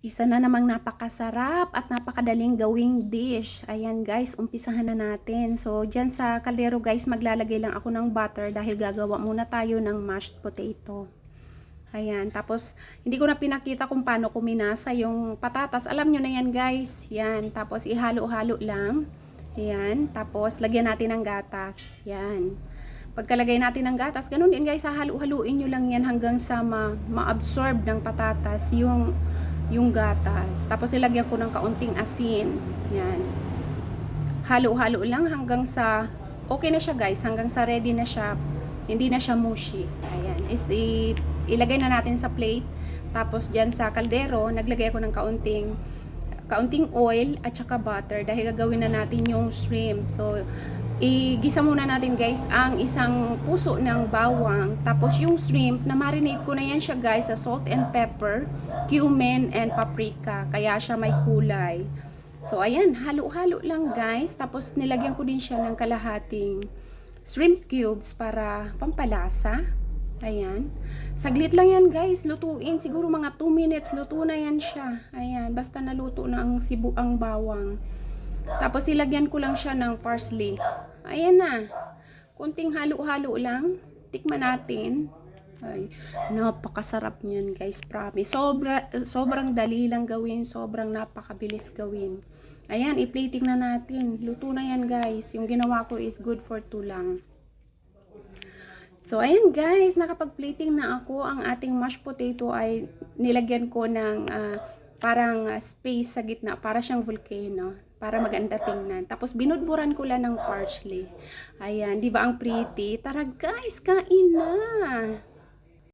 Isa na namang napakasarap at napakadaling gawing dish. Ayan guys, umpisahan na natin. So, dyan sa kaldero guys, maglalagay lang ako ng butter dahil gagawa muna tayo ng mashed potato. Ayan, tapos hindi ko na pinakita kung paano kuminasa yung patatas. Alam nyo na yan guys. Yan, tapos ihalo-halo lang. Ayan, tapos lagyan natin ng gatas. Yan. Pagkalagay natin ng gatas, ganun din guys, halo-haluin nyo lang yan hanggang sa ma-absorb ng patatas yung gatas. Tapos ilagyan ko ng kaunting asin. Yan. Halo-halo lang hanggang sa okay na siya guys, hanggang sa ready na siya. Hindi na siya mushy. Ayan. Ilagay na natin sa plate. Tapos diyan sa kaldero, naglagay ako ng kaunting oil at saka butter dahil gagawin na natin yung shrimp. So igisa muna natin guys ang isang puso ng bawang, tapos yung shrimp na marinate ko na yan siya guys sa salt and pepper, cumin and paprika, kaya siya may kulay. So ayan, halo-halo lang guys, tapos nilagyan ko din siya ng kalahating shrimp cubes para pampalasa. Ayan, saglit lang yan guys, lutuin, siguro mga 2 minutes luto na yan siya. Ayan, basta naluto na ang bawang. Tapos ilagyan ko lang siya ng parsley. Ayan na. Kunting halo-halo lang. Tikman natin. Ay, napakasarap niyan guys, promise. Sobrang dali lang gawin, sobrang napakabilis gawin. Ayan, i-plating na natin. Luto na yan guys. Yung ginawa ko is good for 2 lang. So, ayan guys, nakapag-plating na ako. Ang ating mashed potato ay nilagyan ko ng parang space sa gitna, para siyang volcano, para maganda tingnan. Tapos binudburan ko lang ng parsley. Ayan, 'di ba ang pretty? Tara guys, kain na.